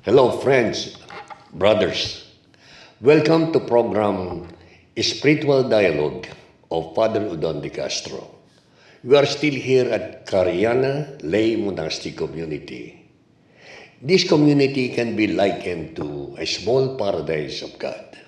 Hello, friends, brothers. Welcome to program Spiritual Dialogue of Father Udon de Castro. We are still here at Cariana Lay Monastic Community. This community can be likened to a small paradise of God.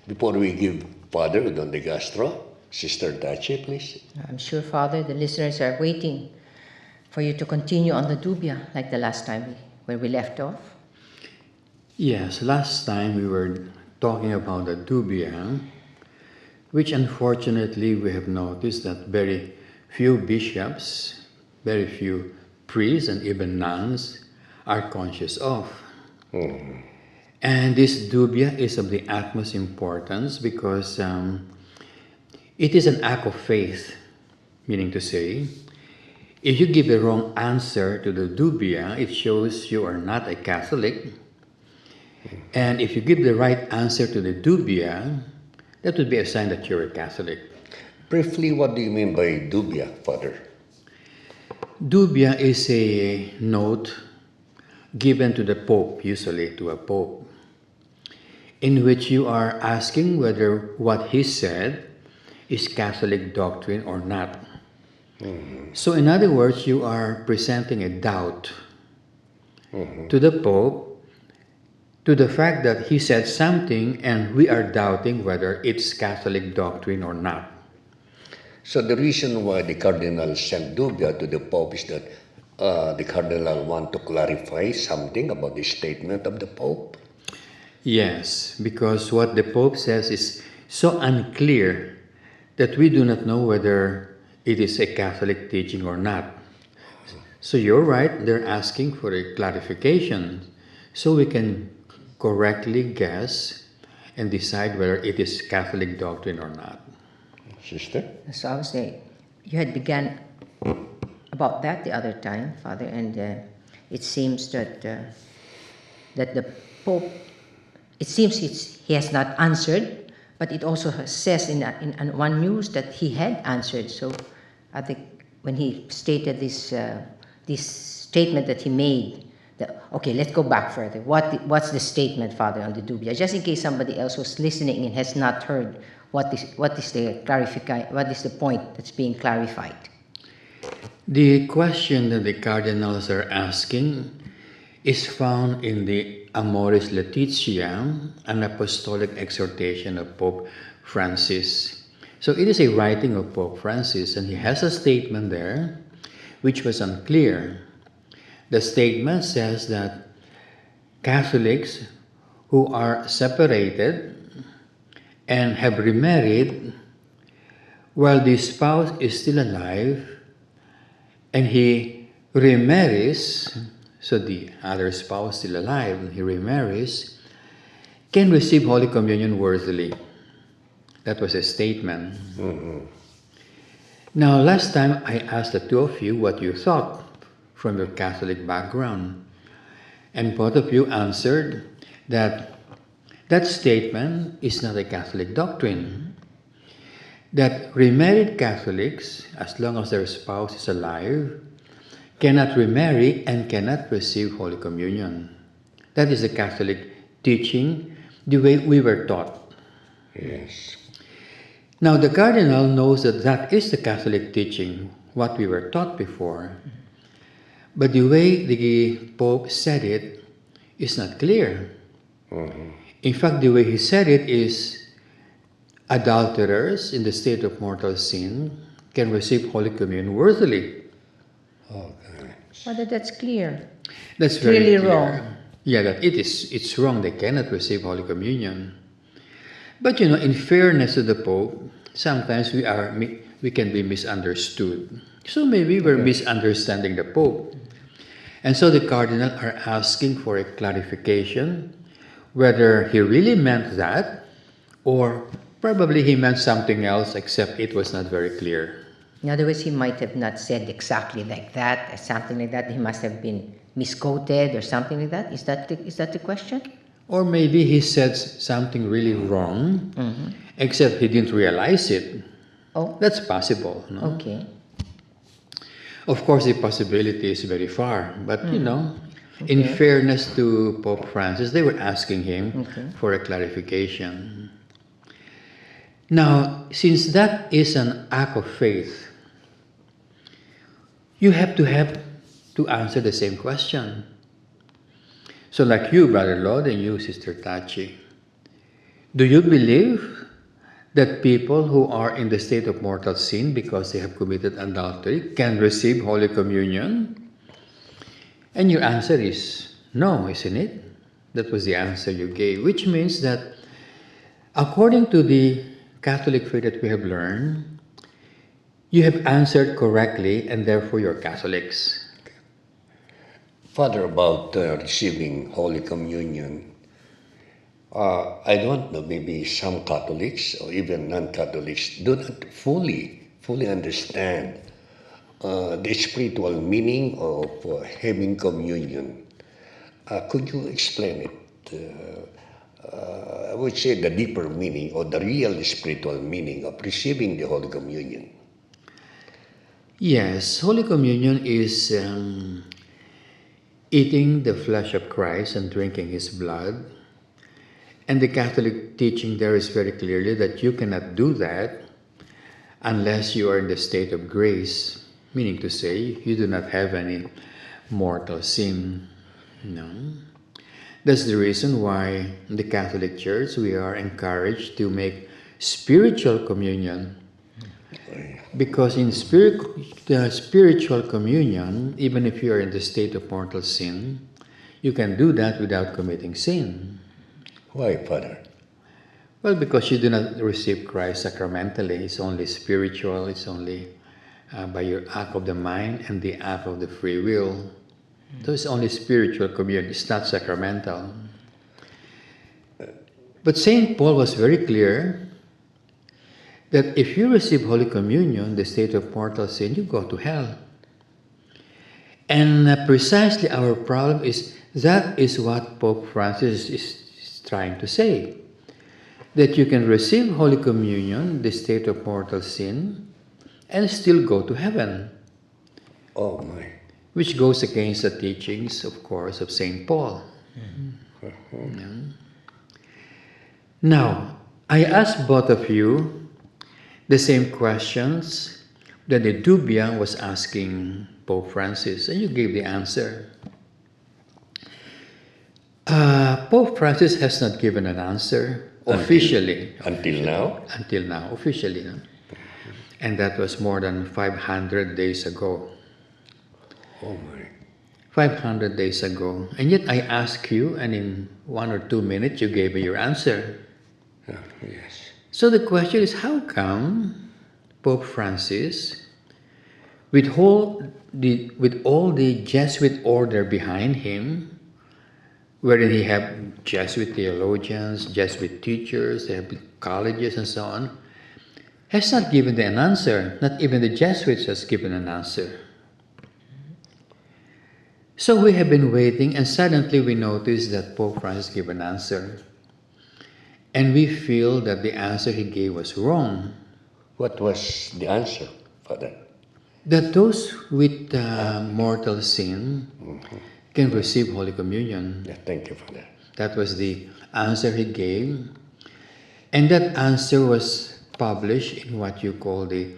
Before we give Father Udon de Castro, Sister Dache, please. I'm sure, Father, the listeners are waiting for you to continue on the dubia like the last time where we left off. Yes, last time we were talking about the dubia, which unfortunately we have noticed that very few bishops, very few priests, and even nuns are conscious of. And this dubia is of the utmost importance because it is an act of faith, meaning to say, if you give the wrong answer to the dubia, it shows you are not a Catholic. And if you give the right answer to the dubia, that would be a sign that you're a Catholic. Briefly, what do you mean by dubia, Father? Dubia is a note given to the Pope, usually to a Pope, in which you are asking whether what he said is Catholic doctrine or not. So in other words, you are presenting a doubt to the Pope to the fact that he said something and we are doubting whether it's Catholic doctrine or not. So the reason why the Cardinal sent dubia to the Pope is that the Cardinal want to clarify something about the statement of the Pope? Yes, because what the Pope says is so unclear that we do not know whether it is a Catholic teaching or not. So you're right, they're asking for a clarification so we can correctly guess and decide whether it is Catholic doctrine or not. Sister? So I was saying, you had began about that the other time, Father, and it seems that that the Pope, it seems he has not answered, but it also says in one news that he had answered. So I think when he stated this statement that he made, okay, let's go back further. What's the statement, Father, on the dubia? Just in case somebody else was listening and has not heard what is the point that's being clarified. The question that the cardinals are asking is found in the Amoris Laetitia, an apostolic exhortation of Pope Francis. So it is a writing of Pope Francis, and he has a statement there which was unclear. The statement says that Catholics who are separated and have remarried while the spouse is still alive and he remarries, so the other spouse still alive and he remarries, can receive Holy Communion worthily. That was a statement. Now, last time I asked the two of you what you thought from your Catholic background. And both of you answered that that statement is not a Catholic doctrine. That remarried Catholics, as long as their spouse is alive, cannot remarry and cannot receive Holy Communion. That is the Catholic teaching, the way we were taught. Yes. Now, the Cardinal knows that that is the Catholic teaching, what we were taught before. But the way the Pope said it is not clear. In fact, the way he said it is adulterers in the state of mortal sin can receive Holy Communion worthily. Okay. Father, that's clear. That's very Really clear. wrong. Yeah, that it's wrong. They cannot receive Holy Communion. But in fairness to the Pope, sometimes we can be misunderstood. So maybe we're misunderstanding the Pope. And so the Cardinal are asking for a clarification whether he really meant that or probably he meant something else except it was not very clear. In other words, he might have not said exactly like that, or something like that. He must have been misquoted or something like that. Is that the question? Or maybe he said something really wrong except he didn't realize it. Oh, That's possible. No? okay. Of course, the possibility is very far, but In Okay. fairness to Pope Francis, they were asking him Okay. for a clarification. Now, since that is an act of faith, you have to answer the same question. So, like you, Brother Lord, and you, Sister Tachi, do you believe that people who are in the state of mortal sin because they have committed adultery can receive Holy Communion? And your answer is no, isn't it? That was the answer you gave, which means that according to the Catholic faith that we have learned, you have answered correctly and therefore you're Catholics. Father, about receiving Holy Communion, I don't know, maybe some Catholics or even non-Catholics do not fully understand the spiritual meaning of having communion. Could you explain it? I would say the deeper meaning or the real spiritual meaning of receiving the Holy Communion. Yes, Holy Communion is eating the flesh of Christ and drinking his blood. And the Catholic teaching there is very clearly that you cannot do that unless you are in the state of grace, meaning to say you do not have any mortal sin. No. That's the reason why in the Catholic Church we are encouraged to make spiritual communion. Because in the spiritual communion, even if you are in the state of mortal sin, you can do that without committing sin. Why, Father? Well, because you do not receive Christ sacramentally. It's only spiritual. It's only by your act of the mind and the act of the free will. So it's only spiritual communion. It's not sacramental. But St. Paul was very clear that if you receive Holy Communion, the state of mortal sin, you go to hell. And precisely our problem is that is what Pope Francis is trying to say. That you can receive Holy Communion, the state of mortal sin, and still go to heaven. Oh my. Which goes against the teachings, of course, of St. Paul. Yeah. Now, I ask both of you the same questions that the Dubia was asking Pope Francis, and you gave the answer. Pope Francis has not given an answer officially. Until now? Until now, officially. No? And that was more than 500 days ago. Oh my. 500 days ago. And yet I asked you, and in 1 or 2 minutes you gave me your answer. Yes. So the question is, how come Pope Francis, with all the Jesuit order behind him, wherein he have Jesuit theologians, Jesuit teachers, they have colleges and so on, has not given an answer. Not even the Jesuits has given an answer. So we have been waiting, and suddenly we notice that Pope Francis gave an answer. And we feel that the answer he gave was wrong. What was the answer, Father? That those with mortal sin can receive Holy Communion. Yeah, thank you, Father. That was the answer he gave. And that answer was published in what you call the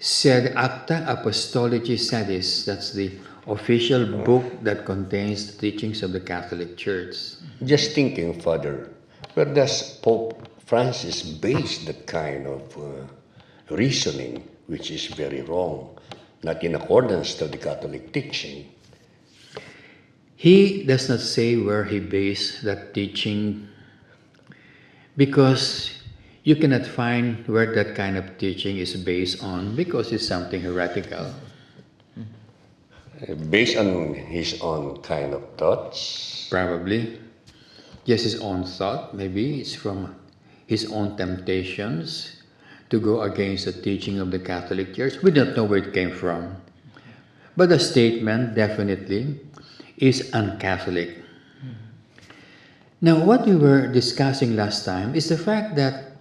Sed Acta Apostolici Sedis. That's the official book that contains the teachings of the Catholic Church. Just thinking, Father, where does Pope Francis base that kind of reasoning, which is very wrong, not in accordance to the Catholic teaching? He does not say where he based that teaching because you cannot find where that kind of teaching is based on because it's something heretical. Based on his own kind of thoughts? Probably. Just his own thought, maybe it's from his own temptations to go against the teaching of the Catholic Church. We don't know where it came from. But the statement definitely is un-Catholic. Now, what we were discussing last time is the fact that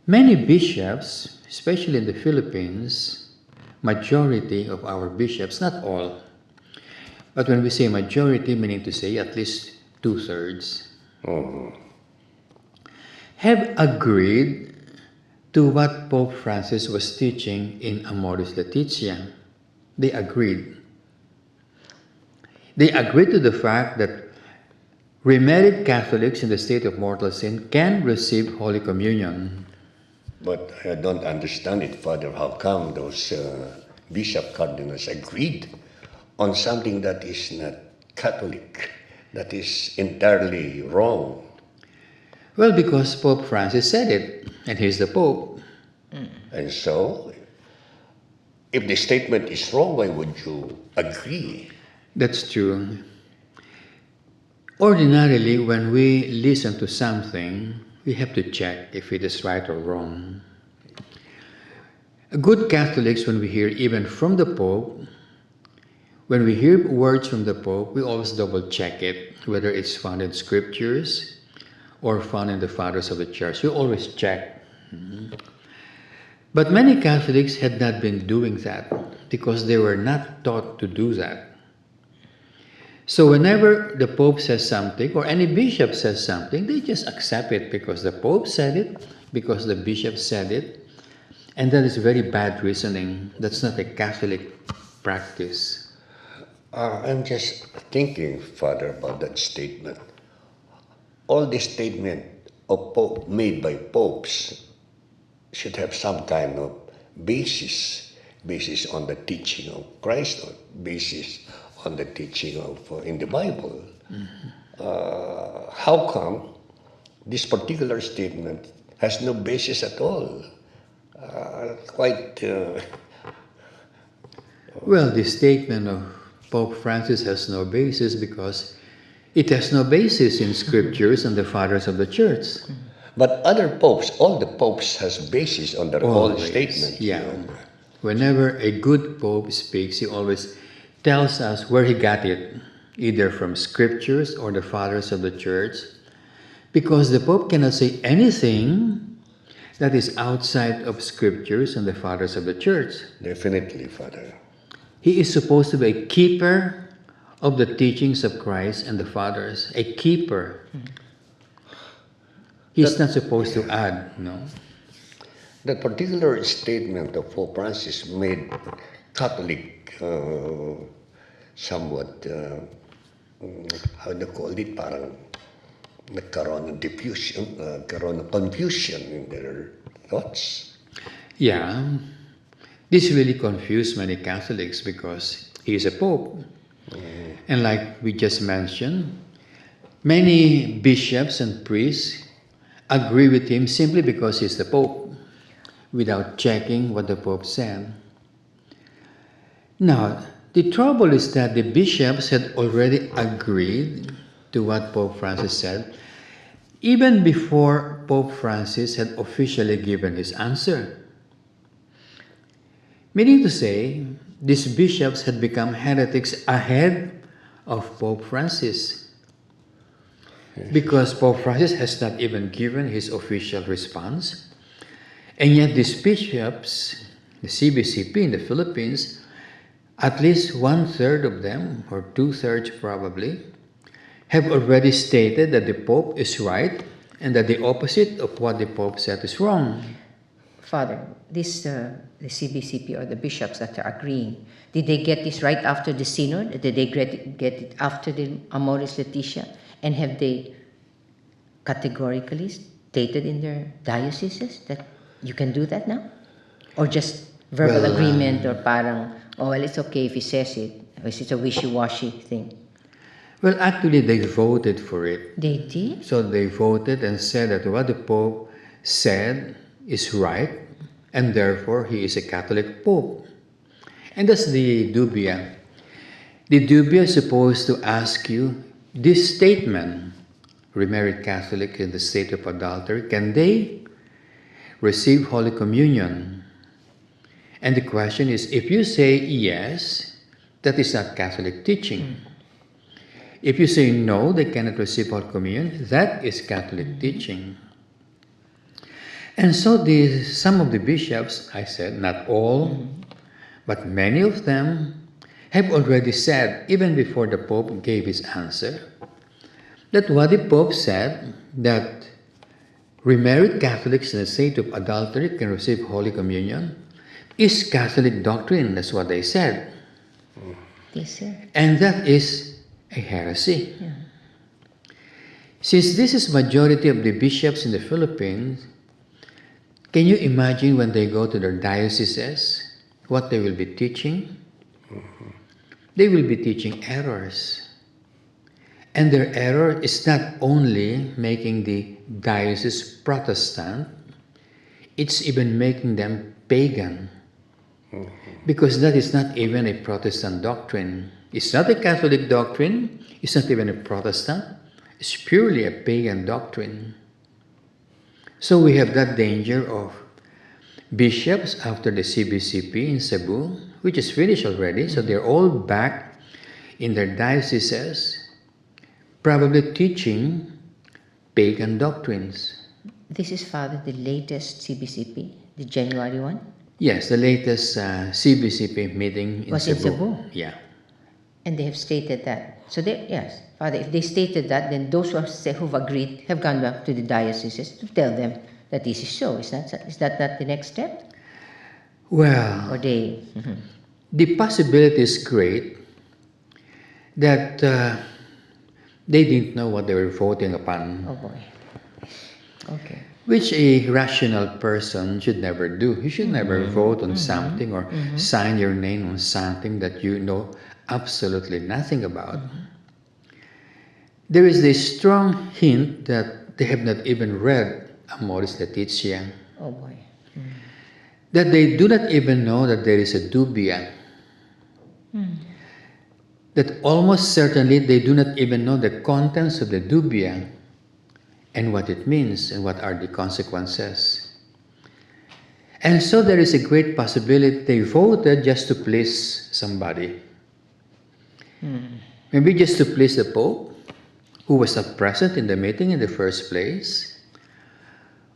many bishops, especially in the Philippines, majority of our bishops, not all, But when we say majority, meaning to say at least 2/3, have agreed to what Pope Francis was teaching in Amoris Laetitia. They agreed. They agreed to the fact that remarried Catholics in the state of mortal sin can receive Holy Communion. But I don't understand it, Father. How come those bishop cardinals agreed on something that is not Catholic, that is entirely wrong? Well, because Pope Francis said it, and he's the Pope. And so, if the statement is wrong, why would you agree? That's true. Ordinarily, when we listen to something, we have to check if it is right or wrong. Good Catholics, when we hear even from the Pope, when we hear words from the Pope, we always double check it, whether it's found in scriptures or found in the Fathers of the Church. We always check. But many Catholics had not been doing that because they were not taught to do that. So whenever the Pope says something or any bishop says something, they just accept it because the Pope said it, because the bishop said it. And that is very bad reasoning. That's not a Catholic practice. I'm just thinking, Father, about that statement. All the statement of Pope made by popes should have some kind of basis on the teaching of Christ, or basis on the teaching of in the Bible. How come this particular statement has no basis at all? Well, the statement of Pope Francis has no basis because it has no basis in scriptures and the Fathers of the Church. But other popes, all the popes has basis on their whole Always, statement. yeah. Whenever a good Pope speaks, he always tells us where he got it, either from scriptures or the Fathers of the Church, because the Pope cannot say anything that is outside of scriptures and the Fathers of the Church. Definitely, Father. He is supposed to be a keeper of the teachings of Christ and the Fathers, a keeper. He's not supposed to add, no. That particular statement of Pope Francis made Catholic somewhat, how do you call it, parang nagkaroon ng diffusion, nagkaroon ng confusion in their thoughts. Yeah, this really confused many Catholics because he is a Pope. And like we just mentioned, many bishops and priests agree with him simply because he's the Pope, without checking what the Pope said. Now, the trouble is that the bishops had already agreed to what Pope Francis said, even before Pope Francis had officially given his answer. Meaning to say, these bishops had become heretics ahead of Pope Francis. Because Pope Francis has not even given his official response. And yet these bishops, the CBCP in the Philippines, at least 1/3 of them, or 2/3 probably, have already stated that the Pope is right and that the opposite of what the Pope said is wrong. Father, this the CBCP or the bishops that are agreeing, did they get this right after the synod? Did they get it after the Amoris Laetitia? And have they categorically stated in their dioceses that you can do that now? Or just verbal Well, agreement, or parang, oh, well, it's okay if he says it. It's a wishy-washy thing. Well, actually, they voted for it. They did? So they voted and said that what the Pope said is right, and therefore he is a Catholic Pope. And that's the dubia. The dubia is supposed to ask you this statement: remarried Catholic in the state of adultery, can they receive Holy Communion? And the question is, if you say yes, that is not Catholic teaching. If you say no, they cannot receive Holy Communion, that is Catholic teaching. And so some of the bishops, I said, not all, but many of them, have already said, even before the Pope gave his answer, that what the Pope said, that remarried Catholics in the state of adultery can receive Holy Communion, is Catholic doctrine. That's what they said. They said. And that is a heresy. Since this is majority of the bishops in the Philippines, can you imagine when they go to their dioceses, what they will be teaching? They will be teaching errors. And their error is not only making the diocese Protestant, it's even making them pagan. Because that is not even a Protestant doctrine. It's not a Catholic doctrine, it's not even a Protestant, it's purely a pagan doctrine. So we have that danger of bishops after the CBCP in Cebu, which is finished already, so they're all back in their dioceses, probably teaching pagan doctrines. This is, Father, the latest CBCP, the January one? Yes, the latest CBCP meeting in Was Cebu. in Cebu? Yeah. And they have stated that. So they, yes, Father, if they stated that, then those who've agreed have gone back to the dioceses to tell them that this is so. Is that not the next step? Well, Or they... the possibility is great that they didn't know what they were voting upon, Oh boy. Okay. which a rational person should never do. You should never vote on something or sign your name on something that you know absolutely nothing about. There is this strong hint that they have not even read Amoris Laetitia, Oh boy. that they do not even know that there is a dubia, that almost certainly they do not even know the contents of the dubia and what it means and what are the consequences. And so there is a great possibility they voted just to please somebody. Maybe just to please the Pope, who was not present in the meeting in the first place,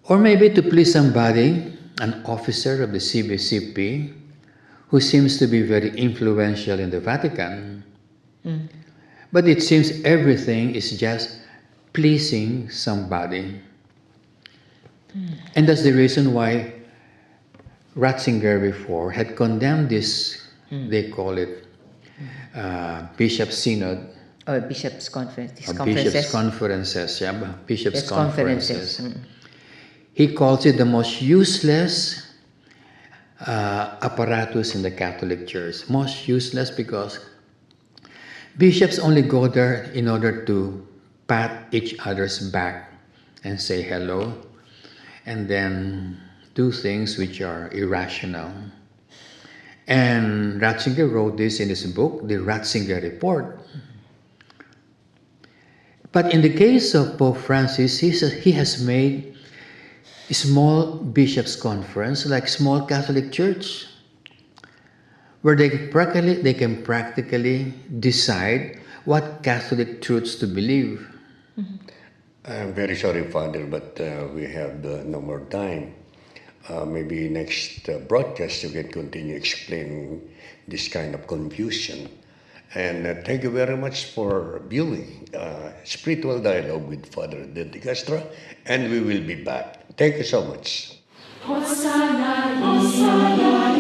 or maybe to please somebody, an officer of the CBCP, who seems to be very influential in the Vatican. But it seems everything is just pleasing somebody. And that's the reason why Ratzinger before had condemned this, they call it Bishop Synod, Or Bishop's Conference. These or conferences. Bishop's Conferences, yeah, Bishop's Yes, Conferences. conferences. He calls it the most useless apparatus in the Catholic Church. Most useless because bishops only go there in order to pat each other's back and say hello, and then do things which are irrational. And Ratzinger wrote this in his book, The Ratzinger Report. But in the case of Pope Francis, he has made a small bishops' conference, like small Catholic church, where they can practically decide what Catholic truths to believe. I'm very sorry, Father, but we have no more time. Maybe next broadcast you can continue explaining this kind of confusion. And thank you very much for viewing Spiritual Dialogue with Father Dante Castro, and we will be back. Thank you so much. Hosanna, Hosanna.